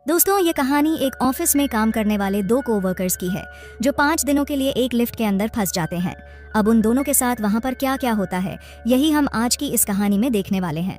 दोस्तों, ये कहानी एक ऑफिस में काम करने वाले दो कोवर्कर्स की है जो 5 दिनों के लिए एक लिफ्ट के अंदर फंस जाते हैं। अब उन दोनों के साथ वहां पर क्या क्या होता है, यही हम आज की इस कहानी में देखने वाले हैं।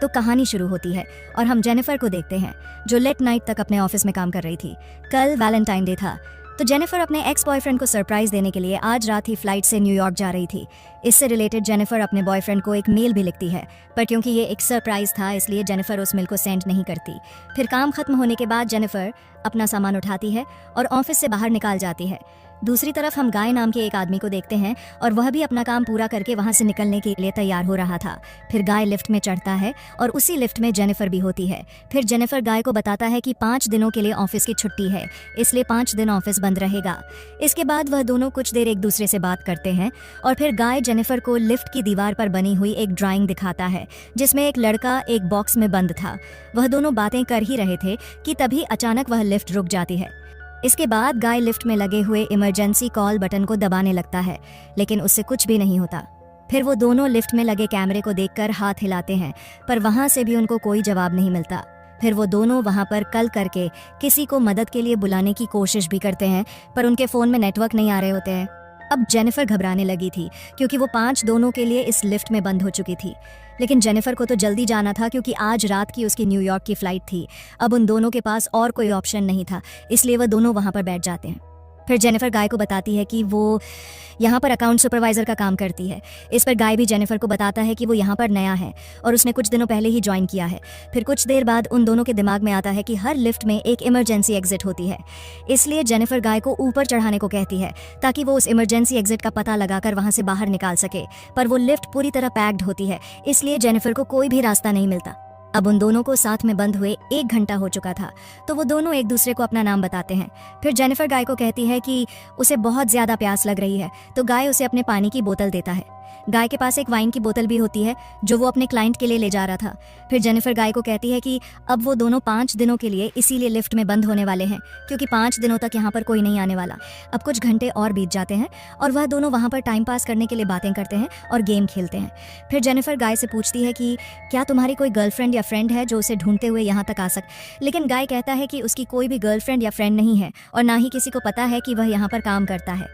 तो कहानी शुरू होती है और हम जेनिफर को देखते हैं जो लेट नाइट तक अपने ऑफिस में काम कर रही थी। कल वैलेंटाइन डे था, तो जेनिफर अपने एक्स बॉयफ्रेंड को सरप्राइज देने के लिए आज रात ही फ्लाइट से न्यूयॉर्क जा रही थी। इससे रिलेटेड जेनिफर अपने बॉयफ्रेंड को एक मेल भी लिखती है, पर क्योंकि ये एक सरप्राइज था इसलिए जेनिफर उस मेल को सेंड नहीं करती। फिर काम खत्म होने के बाद जेनिफर अपना सामान उठाती है और ऑफिस से बाहर निकाल जाती है। दूसरी तरफ हम गाय नाम के एक आदमी को देखते हैं और वह भी अपना काम पूरा करके वहां से निकलने के लिए तैयार हो रहा था। फिर गाय लिफ्ट में चढ़ता है और उसी लिफ्ट में जेनिफर भी होती है। फिर जेनिफर गाय को बताता है कि 5 दिनों के लिए ऑफिस की छुट्टी है, इसलिए 5 दिन ऑफिस बंद रहेगा। इसके बाद वह दोनों कुछ देर एक दूसरे से बात करते हैं और फिर गाय जेनिफर को लिफ्ट की दीवार पर बनी हुई एक ड्राइंग दिखाता है जिसमें एक लड़का एक बॉक्स में बंद था। वह दोनों बातें कर ही रहे थे कि तभी अचानक वह लिफ्ट रुक जाती है। इसके बाद गाय लिफ्ट में लगे हुए इमरजेंसी कॉल बटन को दबाने लगता है, लेकिन उससे कुछ भी नहीं होता। फिर वो दोनों लिफ्ट में लगे कैमरे को देखकर हाथ हिलाते हैं, पर वहां से भी उनको कोई जवाब नहीं मिलता। फिर वो दोनों वहां पर कल करके किसी को मदद के लिए बुलाने की कोशिश भी करते हैं, पर उनके फोन में नेटवर्क नहीं आ रहे होते हैं। अब जेनिफर घबराने लगी थी क्योंकि वो 5 दोनों के लिए इस लिफ्ट में बंद हो चुकी थी। लेकिन जेनिफर को तो जल्दी जाना था क्योंकि आज रात की उसकी न्यूयॉर्क की फ्लाइट थी। अब उन दोनों के पास और कोई ऑप्शन नहीं था, इसलिए वह दोनों वहां पर बैठ जाते हैं। फिर जेनिफर गाय को बताती है कि वो यहाँ पर अकाउंट सुपरवाइजर का काम करती है। इस पर गाय भी जेनिफर को बताता है कि वो यहाँ पर नया है और उसने कुछ दिनों पहले ही ज्वाइन किया है। फिर कुछ देर बाद उन दोनों के दिमाग में आता है कि हर लिफ्ट में एक इमरजेंसी एग्जिट होती है, इसलिए जेनिफर गाय को ऊपर चढ़ाने को कहती है ताकि वो उस इमरजेंसी एग्जिट का पता लगाकर वहां से बाहर निकाल सके। पर वो लिफ्ट पूरी तरह पैक्ड होती है, इसलिए जेनिफर को कोई भी रास्ता नहीं मिलता। अब उन दोनों को साथ में बंद हुए 1 घंटा हो चुका था, तो वो दोनों एक दूसरे को अपना नाम बताते हैं। फिर जेनिफर गाय को कहती है कि उसे बहुत ज्यादा प्यास लग रही है, तो गाय उसे अपने पानी की बोतल देता है। गाय के पास एक वाइन की बोतल भी होती है जो वो अपने क्लाइंट के लिए ले जा रहा था। फिर जेनिफर गाय को कहती है कि अब वो दोनों 5 दिनों के लिए इसीलिए लिफ्ट में बंद होने वाले हैं क्योंकि 5 दिनों तक यहाँ पर कोई नहीं आने वाला। अब कुछ घंटे और बीत जाते हैं और वह दोनों वहाँ पर टाइम पास करने के लिए बातें करते हैं और गेम खेलते हैं। फिर जेनिफर गाय से पूछती है कि क्या तुम्हारी कोई गर्लफ्रेंड या फ्रेंड है जो उसे ढूंढते हुए यहाँ तक आ लेकिन गाय कहता है कि उसकी कोई भी गर्लफ्रेंड या फ्रेंड नहीं है और ना ही किसी को पता है कि वह यहाँ पर काम करता है।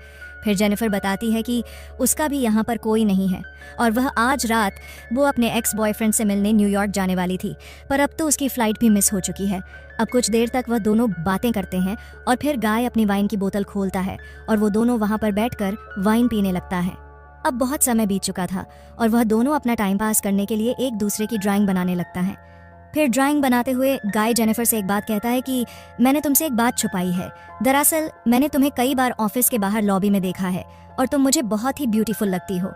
फिर जेनिफर बताती है कि उसका भी यहाँ पर कोई नहीं है और वह आज रात वो अपने एक्स बॉयफ्रेंड से मिलने न्यूयॉर्क जाने वाली थी, पर अब तो उसकी फ्लाइट भी मिस हो चुकी है। अब कुछ देर तक वह दोनों बातें करते हैं और फिर गाय अपनी वाइन की बोतल खोलता है और वो दोनों वहाँ पर बैठकर वाइन पीने लगता है। अब बहुत समय बीत चुका था और वह दोनों अपना टाइम पास करने के लिए एक दूसरे की ड्राइंग बनाने लगता है। फिर ड्राइंग बनाते हुए गाय जेनिफर से एक बात कहता है कि मैंने तुमसे एक बात छुपाई है। दरअसल मैंने तुम्हें कई बार ऑफिस के बाहर लॉबी में देखा है और तुम मुझे बहुत ही ब्यूटीफुल लगती हो।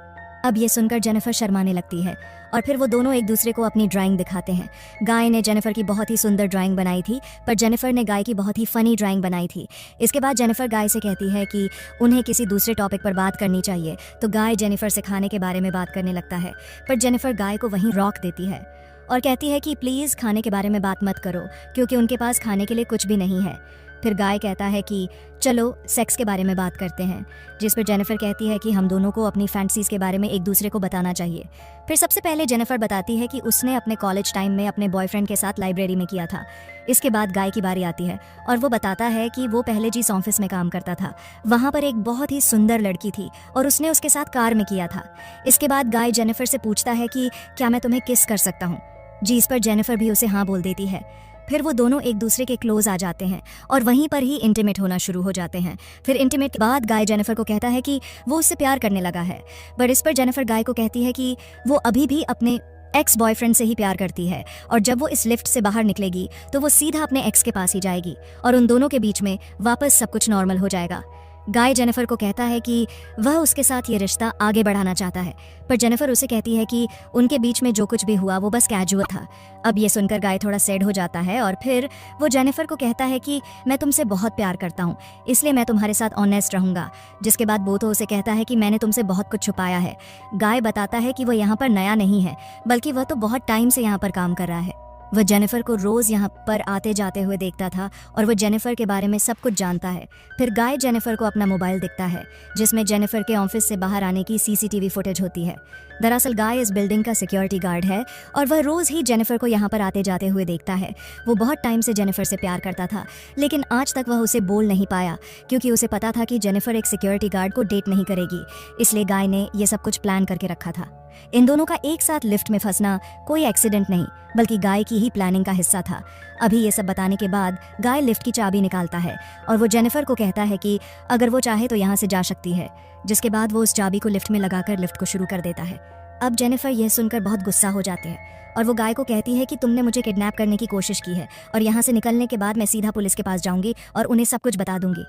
अब ये सुनकर जेनिफर शर्माने लगती है और फिर वो दोनों एक दूसरे को अपनी ड्राइंग दिखाते हैं। गाय ने जेनिफर की बहुत ही सुंदर ड्राइंग बनाई थी, पर जेनिफर ने गाय की बहुत ही फनी ड्राइंग बनाई थी। इसके बाद जेनिफर गाय से कहती है कि उन्हें किसी दूसरे टॉपिक पर बात करनी चाहिए, तो गाय जेनिफर से खाने के बारे में बात करने लगता है, पर जेनिफर गाय को वहीं रोक देती है और कहती है कि प्लीज़ खाने के बारे में बात मत करो क्योंकि उनके पास खाने के लिए कुछ भी नहीं है। फिर गाय कहता है कि चलो सेक्स के बारे में बात करते हैं, जिस पर जेनिफर कहती है कि हम दोनों को अपनी फैंटसीज के बारे में एक दूसरे को बताना चाहिए। फिर सबसे पहले जेनिफर बताती है कि उसने अपने कॉलेज टाइम में अपने बॉयफ्रेंड के साथ लाइब्रेरी में किया था। इसके बाद गाय की बारी आती है और वो बताता है कि वो पहले जिस ऑफिस में काम करता था वहाँ पर एक बहुत ही सुंदर लड़की थी और उसने उसके साथ कार में किया था। इसके बाद गाय जेनिफर से पूछता है कि क्या मैं तुम्हें किस कर सकता हूँ, जिस पर जेनिफर भी उसे हाँ बोल देती है। फिर वो दोनों एक दूसरे के क्लोज आ जाते हैं और वहीं पर ही इंटीमेट होना शुरू हो जाते हैं। फिर इंटीमेट के बाद गाय जेनिफर को कहता है कि वो उससे प्यार करने लगा है, पर इस पर जेनिफर गाय को कहती है कि वो अभी भी अपने एक्स बॉयफ्रेंड से ही प्यार करती है और जब वो इस लिफ्ट से बाहर निकलेगी तो वो सीधा अपने एक्स के पास ही जाएगी और उन दोनों के बीच में वापस सब कुछ नॉर्मल हो जाएगा। गाय जेनिफर को कहता है कि वह उसके साथ ये रिश्ता आगे बढ़ाना चाहता है, पर जेनिफर उसे कहती है कि उनके बीच में जो कुछ भी हुआ वो बस कैजुअल था। अब ये सुनकर गाय थोड़ा सैड हो जाता है और फिर वो जेनिफर को कहता है कि मैं तुमसे बहुत प्यार करता हूँ, इसलिए मैं तुम्हारे साथ ऑनेस्ट रहूंगा। जिसके बाद वो तो उसे कहता है कि मैंने तुमसे बहुत कुछ छुपाया है। गाय बताता है कि वो यहाँ पर नया नहीं है, बल्कि वह तो बहुत टाइम से यहाँ पर काम कर रहा है। वह जेनिफर को रोज यहाँ पर आते जाते हुए देखता था और वह जेनिफर के बारे में सब कुछ जानता है। फिर गाय जेनिफर को अपना मोबाइल दिखता है जिसमें जेनिफर के ऑफिस से बाहर आने की सीसीटीवी फुटेज होती है। दरअसल गाय इस बिल्डिंग का सिक्योरिटी गार्ड है और वह रोज ही जेनिफर को यहाँ पर आते जाते हुए देखता है। वो बहुत टाइम से जेनिफर से प्यार करता था, लेकिन आज तक वह उसे बोल नहीं पाया क्योंकि उसे पता था कि जेनिफर एक सिक्योरिटी गार्ड को डेट नहीं करेगी। इसलिए गाय ने यह सब कुछ प्लान करके रखा था। इन दोनों का एक साथ लिफ्ट में फंसना कोई एक्सीडेंट नहीं बल्कि गाय की ही प्लानिंग का हिस्सा था। अभी ये सब बताने के बाद गाय लिफ्ट की चाबी निकालता है और वो जेनिफर को कहता है कि अगर वो चाहे तो यहाँ से जा सकती है, जिसके बाद वो उस चाबी को लिफ्ट में लगाकर लिफ्ट को शुरू कर देता है। अब जेनिफर यह सुनकर बहुत गुस्सा हो जाते हैं और वो गाय को कहती है कि तुमने मुझे किडनैप करने की कोशिश की है और यहाँ से निकलने के बाद मैं सीधा पुलिस के पास जाऊंगी और उन्हें सब कुछ बता दूंगी।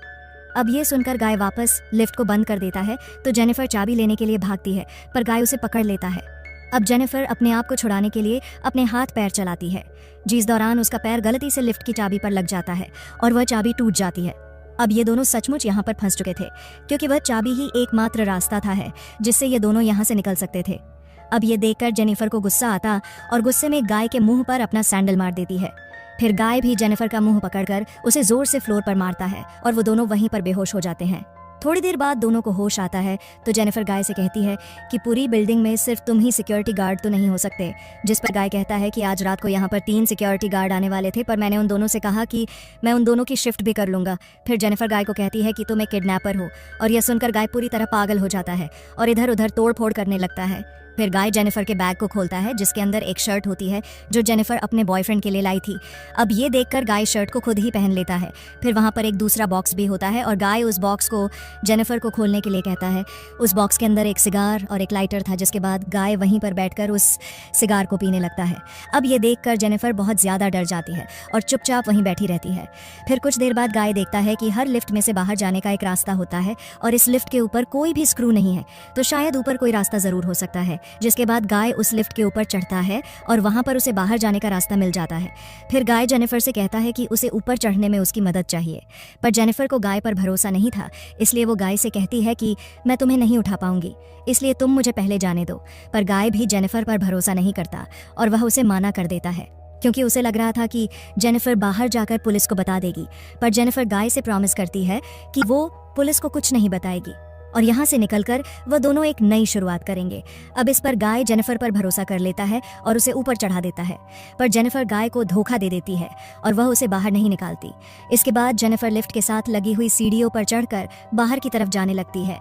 अब ये सुनकर गाय वापस लिफ्ट को बंद कर देता है तो जेनिफर चाबी लेने के लिए भागती है, पर गाय उसे पकड़ लेता है। अब जेनिफर अपने आप को छुड़ाने के लिए अपने हाथ पैर चलाती है, जिस दौरान उसका पैर गलती से लिफ्ट की चाबी पर लग जाता है और वह चाबी टूट जाती है। अब ये दोनों सचमुच यहाँ पर फंस चुके थे क्योंकि वह चाबी ही एकमात्र रास्ता था जिससे ये दोनों यहाँ से निकल सकते थे। अब ये देखकर जेनिफर को गुस्सा आता और गुस्से में गाय के मुंह पर अपना सैंडल मार देती है। फिर गाय भी जेनिफर का मुंह पकड़कर उसे जोर से फ्लोर पर मारता है और वो दोनों वहीं पर बेहोश हो जाते हैं। थोड़ी देर बाद दोनों को होश आता है तो जेनिफर गाय से कहती है कि पूरी बिल्डिंग में सिर्फ तुम ही सिक्योरिटी गार्ड तो नहीं हो सकते, जिस पर गाय कहता है कि आज रात को यहाँ पर 3 सिक्योरिटी गार्ड आने वाले थे, पर मैंने उन दोनों से कहा कि मैं उन दोनों की शिफ्ट भी कर लूंगा। फिर जेनिफर गाय को कहती है कि तुम एक किडनैपर हो और यह सुनकर गाय पूरी तरह पागल हो जाता है और इधर उधर तोड़ फोड़ करने लगता है। फिर गाय जेनिफर के बैग को खोलता है जिसके अंदर एक शर्ट होती है जो जेनिफर अपने बॉयफ्रेंड के लिए लाई थी। अब ये देखकर गाय शर्ट को खुद ही पहन लेता है। फिर वहाँ पर एक दूसरा बॉक्स भी होता है और गाय उस बॉक्स को जेनिफर को खोलने के लिए कहता है। उस बॉक्स के अंदर एक सिगार और एक लाइटर था, जिसके बाद गाय वहीं पर बैठकर उस सिगार को पीने लगता है। अब ये देखकर जेनिफर बहुत ज़्यादा डर जाती है और चुपचाप वहीं बैठी रहती है। फिर कुछ देर बाद गाय देखता है कि हर लिफ्ट में से बाहर जाने का एक रास्ता होता है और इस लिफ्ट के ऊपर कोई भी स्क्रू नहीं है, तो शायद ऊपर कोई रास्ता ज़रूर हो सकता है। जिसके बाद गाय उस लिफ्ट के ऊपर चढ़ता है और वहां पर उसे बाहर जाने का रास्ता मिल जाता है। फिर गाय जेनिफर से कहता है कि उसे ऊपर चढ़ने में उसकी मदद चाहिए, पर जेनिफर को गाय पर भरोसा नहीं था, इसलिए वो गाय से कहती है कि मैं तुम्हें नहीं उठा पाऊंगी, इसलिए तुम मुझे पहले जाने दो। पर गाय भी जेनिफर पर भरोसा नहीं करता और वह उसे माना कर देता है क्योंकि उसे लग रहा था कि जेनिफर बाहर जाकर पुलिस को बता देगी। पर जेनिफर गाय से प्रॉमिस करती है कि वो पुलिस को कुछ नहीं बताएगी और यहाँ से निकलकर वह दोनों एक नई शुरुआत करेंगे। अब इस पर गाय जेनिफर पर भरोसा कर लेता है और उसे ऊपर चढ़ा देता है, पर जेनिफर गाय को धोखा दे देती है और वह उसे बाहर नहीं निकालती। इसके बाद जेनिफर लिफ्ट के साथ लगी हुई सीढ़ियों पर चढ़कर बाहर की तरफ जाने लगती है।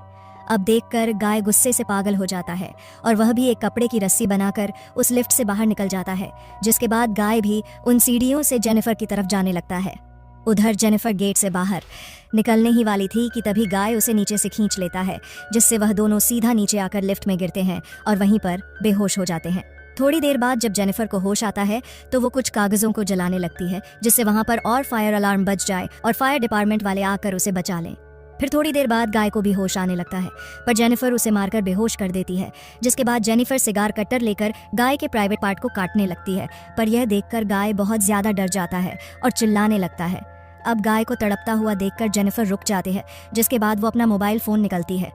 अब देखकर गाय गुस्से से पागल हो जाता है और वह भी एक कपड़े की रस्सी बनाकर उस लिफ्ट से बाहर निकल जाता है, जिसके बाद गाय भी उन सीढ़ियों से जेनिफर की तरफ जाने लगता है। उधर जेनिफर गेट से बाहर निकलने ही वाली थी कि तभी गाय उसे नीचे से खींच लेता है, जिससे वह दोनों सीधा नीचे आकर लिफ्ट में गिरते हैं और वहीं पर बेहोश हो जाते हैं। थोड़ी देर बाद जब जेनिफर को होश आता है तो वो कुछ कागजों को जलाने लगती है, जिससे वहां पर और फायर अलार्म बज जाए और फायर डिपार्टमेंट वाले आकर उसे बचा लें। फिर थोड़ी देर बाद गाय को भी होश आने लगता है, पर जेनिफर उसे मारकर बेहोश कर देती है, जिसके बाद जेनिफर सिगार कट्टर लेकर गाय के प्राइवेट पार्ट को काटने लगती है। पर यह देखकर गाय बहुत ज्यादा डर जाता है और चिल्लाने लगता है। अब गाय को तड़पता हुआ देखकर जेनिफर रुक जाती है, जिसके बाद वो अपना मोबाइल फोन निकलती है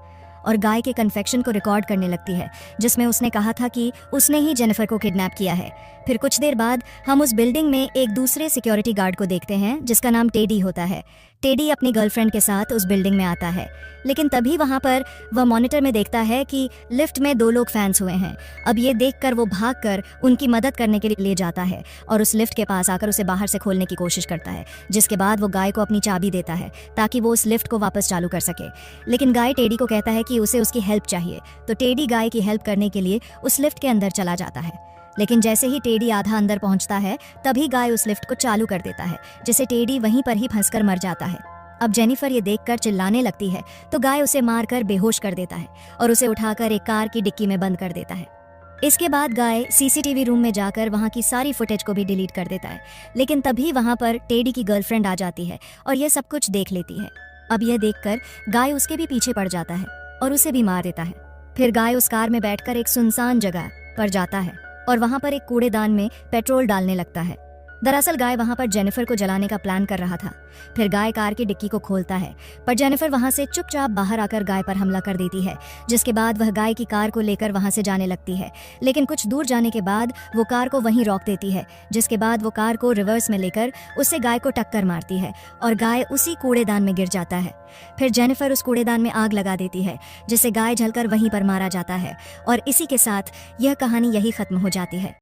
और गाय के कन्फेक्शन को रिकॉर्ड करने लगती है, जिसमें उसने कहा था कि उसने ही जेनिफर को किडनैप किया है। फिर कुछ देर बाद हम उस बिल्डिंग में एक दूसरे सिक्योरिटी गार्ड को देखते हैं जिसका नाम टेडी होता है। टेडी अपनी गर्लफ्रेंड के साथ उस बिल्डिंग में आता है, लेकिन तभी वहां पर वह मॉनिटर में देखता है कि लिफ्ट में 2 लोग फैंस हुए हैं। अब ये देखकर वो भागकर उनकी मदद करने के लिए जाता है और उस लिफ्ट के पास आकर उसे बाहर से खोलने की कोशिश करता है, जिसके बाद वो गाय को अपनी चाबी देता है ताकि वो उस लिफ्ट को वापस चालू कर सके। लेकिन गाय टेडी को कहता है कि उसे उसकी हेल्प चाहिए, तो टेडी गाय की हेल्प करने के लिए उस लिफ्ट के अंदर चला जाता है। लेकिन जैसे ही टेडी आधा अंदर पहुंचता है तभी गाय उस लिफ्ट को चालू कर देता है, जिससे टेडी वहीं पर ही फंसकर मर जाता है। अब जेनिफर ये देखकर चिल्लाने लगती है तो गाय उसे मारकर बेहोश कर देता है और उसे उठाकर एक कार की डिक्की में बंद कर देता है। इसके बाद गाय सीसीटीवी रूम में जाकर वहां की सारी फुटेज को भी डिलीट कर देता है, लेकिन तभी वहां पर टेडी की गर्लफ्रेंड आ जाती है और यह सब कुछ देख लेती है। अब यह देखकर गाय उसके भी पीछे पड़ जाता है और उसे भी मार देता है। फिर गाय उस कार में बैठकर एक सुनसान जगह पर जाता है और वहां पर एक कूड़ेदान में पेट्रोल डालने लगता है। दरअसल गाय वहां पर जेनिफर को जलाने का प्लान कर रहा था। फिर गाय कार की डिक्की को खोलता है, पर जेनिफर वहां से चुपचाप बाहर आकर गाय पर हमला कर देती है, जिसके बाद वह गाय की कार को लेकर वहां से जाने लगती है। लेकिन कुछ दूर जाने के बाद वो कार को वहीं रोक देती है, जिसके बाद वो कार को रिवर्स में लेकर उससे गाय को टक्कर मारती है और गाय उसी कूड़ेदान में गिर जाता है। फिर जेनिफर उस कूड़ेदान में आग लगा देती है, जिससे गाय जलकर वहीं पर मारा जाता है। और इसी के साथ यह कहानी यही खत्म हो जाती है।